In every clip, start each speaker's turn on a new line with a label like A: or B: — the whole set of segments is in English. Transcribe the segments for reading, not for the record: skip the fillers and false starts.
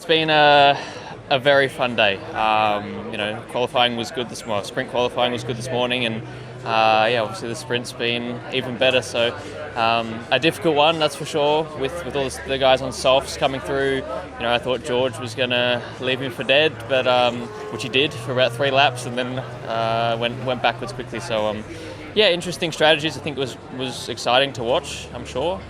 A: It's been a very fun day. Qualifying was good this morning. Sprint qualifying was good this morning, and obviously the sprint's been even better. So a difficult one, that's for sure. With all the guys on softs coming through, I thought George was going to leave me for dead, but which he did for about 3 laps, and then went backwards quickly. So interesting strategies. I think it was exciting to watch, I'm sure.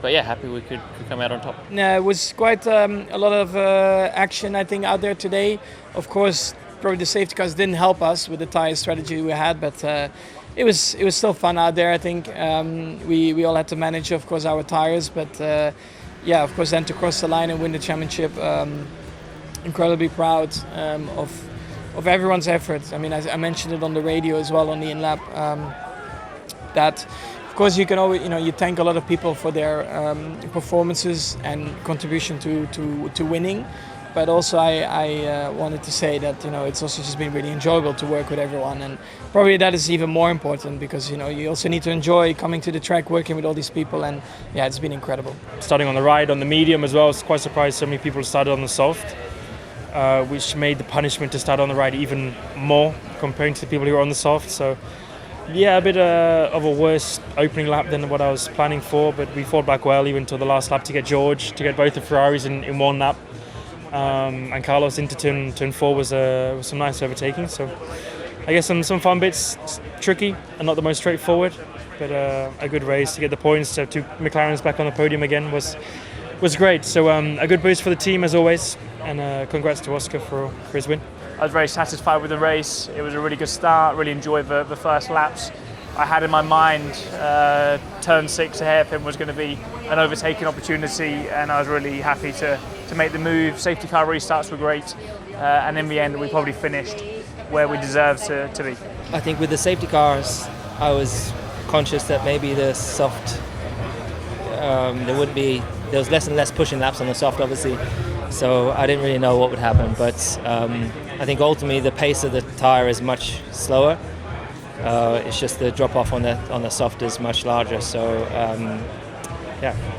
A: But happy we could come out on top.
B: No, it was quite a lot of action, I think, out there today. Of course, probably the safety cars didn't help us with the tyre strategy we had, but it was still fun out there. I think we all had to manage, of course, our tyres, but of course, then to cross the line and win the championship, incredibly proud of everyone's effort. I mean, I mentioned it on the radio as well on the in-lap, that of course you can always, you thank a lot of people for their performances and contribution to winning. But also I wanted to say that, it's also just been really enjoyable to work with everyone. And probably that is even more important because, you also need to enjoy coming to the track, working with all these people. And it's been incredible.
C: Starting on the ride, on the medium as well, I was quite surprised so many people started on the soft, which made the punishment to start on the ride even more comparing to the people who were on the soft. So a bit of a worse opening lap than what I was planning for, but we fought back well even till the last lap to get George, to get both the Ferraris in one lap. And Carlos into turn 4 was some nice overtaking. So I guess some fun bits, tricky and not the most straightforward, but a good race to get the points. So 2 McLarens back on the podium again was great. So a good boost for the team as always, and congrats to Oscar for his win.
D: I was very satisfied with the race. It was a really good start, really enjoyed the first laps. I had in my mind turn 6, a hairpin was going to be an overtaking opportunity, and I was really happy to make the move. Safety car restarts were great, and in the end we probably finished where we deserved to be.
E: I think with the safety cars I was conscious that maybe the soft, there was less and less pushing laps on the soft obviously, so I didn't really know what would happen, but I think ultimately the pace of the tyre is much slower. It's just the drop off on the soft is much larger, so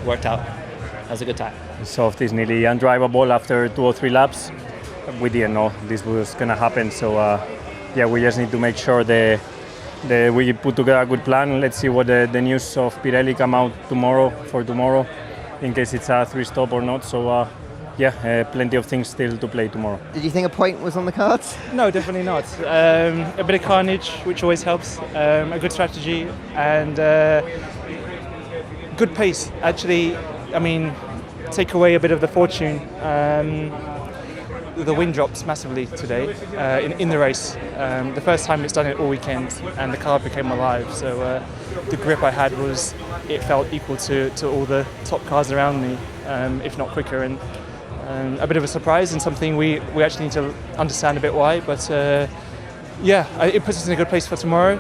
E: worked out. That was a good time.
F: The soft is nearly undrivable after 2 or 3 laps. We didn't know this was going to happen, so we just need to make sure that we put together a good plan. Let's see what the news of Pirelli come out tomorrow, in case it's a 3-stop or not. So plenty of things still to play tomorrow.
G: Did you think a point was on the cards?
C: No, definitely not. A bit of carnage, which always helps. A good strategy and good pace. Actually, I mean, take away a bit of the fortune. The wind drops massively today in the race. The first time it's done it all weekend, and the car became alive. So the grip I had it felt equal to all the top cars around me, if not quicker. And a bit of a surprise and something we actually need to understand a bit why, but it puts us in a good place for tomorrow.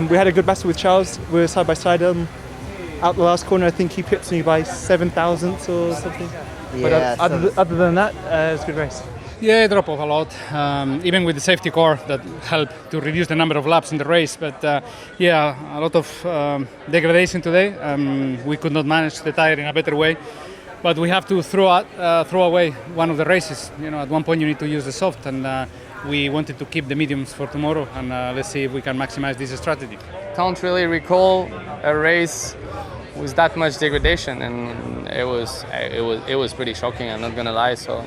C: We had a good battle with Charles. We were side by side out the last corner. I think he pipped me by 7 thousandths or something.
G: Yeah,
C: but other than that, it was a good race.
H: Yeah, it dropped off a lot, even with the safety car that helped to reduce the number of laps in the race. But a lot of degradation today. We could not manage the tyre in a better way. But we have to throw away one of the races. At one point you need to use the soft, and we wanted to keep the mediums for tomorrow. And let's see if we can maximize this strategy.
I: Can't really recall a race with that much degradation, and it was pretty shocking. I'm not gonna lie. So,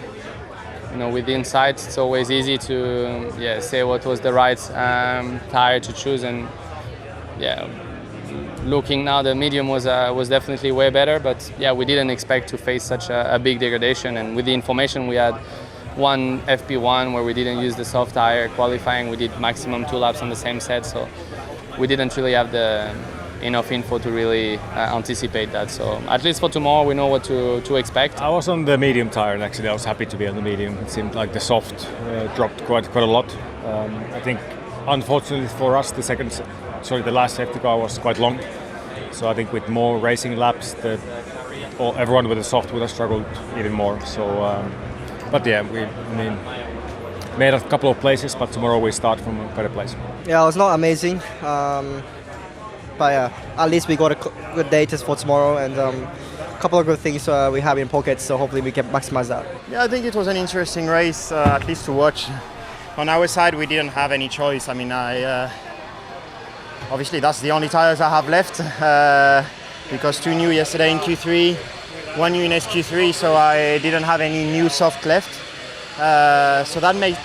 I: with the insights, it's always easy to say what was the right tire to choose, and looking now, the medium was definitely way better, but we didn't expect to face such a big degradation. And with the information, we had one FP1 where we didn't use the soft tire. Qualifying, we did maximum 2 laps on the same set, so we didn't really have enough info to really anticipate that. So at least for tomorrow, we know what to expect.
F: I was on the medium tire, and actually I was happy to be on the medium. It seemed like the soft dropped quite a lot. I think, unfortunately for us, the last safety car was quite long, so I think with more racing laps, everyone with the soft would have struggled even more. So, we made a couple of places, but tomorrow we start from a better place.
G: Yeah, it was not amazing, but at least we got a good data for tomorrow, and couple of good things we have in pockets, so hopefully we can maximize that.
J: Yeah, I think it was an interesting race, at least to watch. On our side, we didn't have any choice. I mean, obviously that's the only tires I have left because 2 new yesterday in Q3, 1 new in SQ3, so I didn't have any new soft left. So that made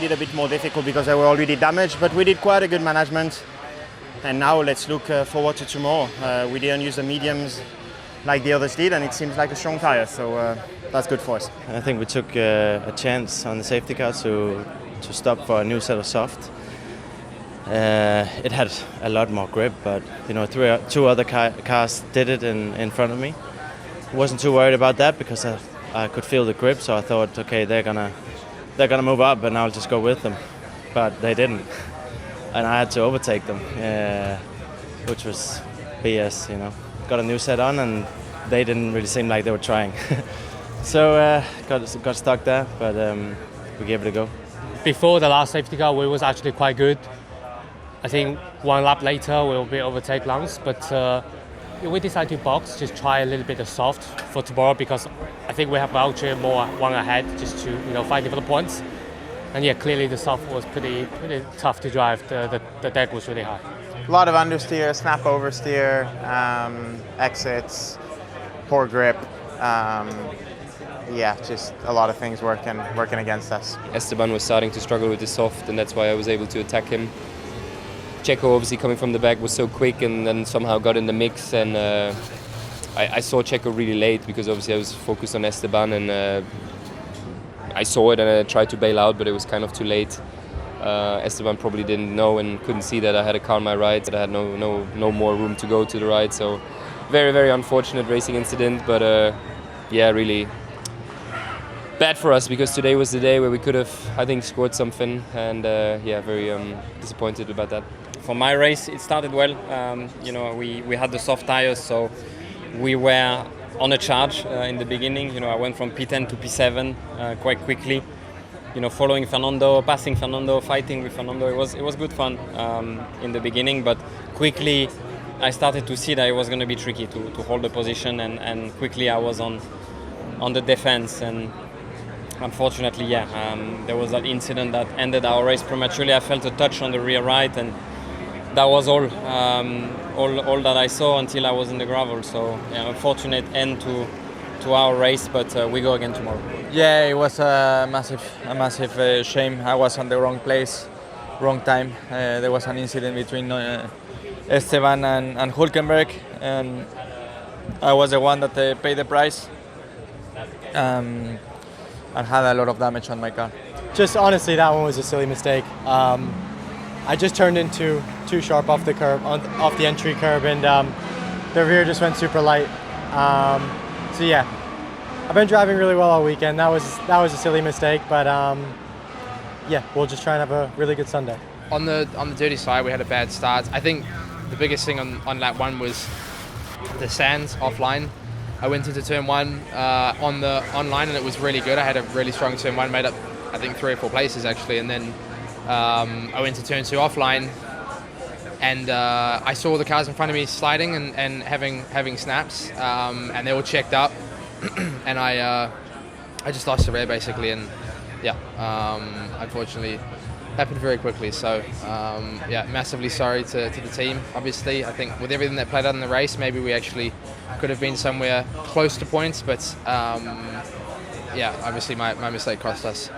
J: it a bit more difficult because they were already damaged, but we did quite a good management. And now let's look forward to tomorrow. We didn't use the mediums like the others did, and it seems like a strong tire, so that's good for us.
K: I think we took a chance on the safety car to stop for a new set of soft. It had a lot more grip, but you know, 2 other cars did it in front of me. I wasn't too worried about that because I could feel the grip, so I thought, okay, they're gonna move up, and I'll just go with them. But they didn't, and I had to overtake them, which was BS. You know, got a new set on, and they didn't really seem like they were trying. So got stuck there, but we gave it a go.
L: Before the last safety car, we was actually quite good. I think 1 lap later we'll be overtake Lance, but we decided to box, just try a little bit of soft for tomorrow because I think we have Valtteri more 1 ahead, just to fight for the points. And yeah, clearly the soft was pretty tough to drive. The deck was really high.
J: A lot of understeer, snap oversteer, exits, poor grip. Yeah, just a lot of things working against us.
I: Esteban was starting to struggle with the soft, and that's why I was able to attack him. Checo, obviously coming from the back, was so quick and then somehow got in the mix, and I saw Checo really late because obviously I was focused on Esteban, and I saw it and I tried to bail out, but it was kind of too late. Esteban probably didn't know and couldn't see that I had a car on my right, that I had no more room to go to the right. So very, very unfortunate racing incident, but yeah, really bad for us because today was the day where we could have, I think, scored something, and yeah, very disappointed about that.
M: For my race, it started well. We had the soft tires, so we were on a charge in the beginning. I went from P10 to P7 quite quickly. Following Fernando, passing Fernando, fighting with Fernando. It was good fun in the beginning, but quickly I started to see that it was going to be tricky to hold the position, and quickly I was on the defense. And unfortunately, there was that incident that ended our race prematurely. I felt a touch on the rear right, and that was all that I saw until I was in the gravel. So unfortunate end to our race, but we go again tomorrow.
N: Yeah, it was a massive shame. I was on the wrong place, wrong time. There was an incident between Esteban and Hülkenberg, and I was the one that paid the price and had a lot of damage on my car.
O: Just honestly, that one was a silly mistake. I just turned into too sharp off the curb, off the entry curb, and the rear just went super light. So yeah, I've been driving really well all weekend. That was a silly mistake, but yeah, we'll just try and have a really good Sunday.
P: On the dirty side, we had a bad start. I think the biggest thing on lap 1 was the sands offline. I went into turn 1 on the online, and it was really good. I had a really strong turn 1, made up I think 3 or 4 places actually, and then I went to turn 2 offline, and I saw the cars in front of me sliding and having snaps, and they were checked up, and I just lost the rear basically, and yeah, unfortunately happened very quickly. So yeah, massively sorry to the team. Obviously, I think with everything that played out in the race, maybe we actually could have been somewhere close to points, but yeah, obviously my mistake cost us.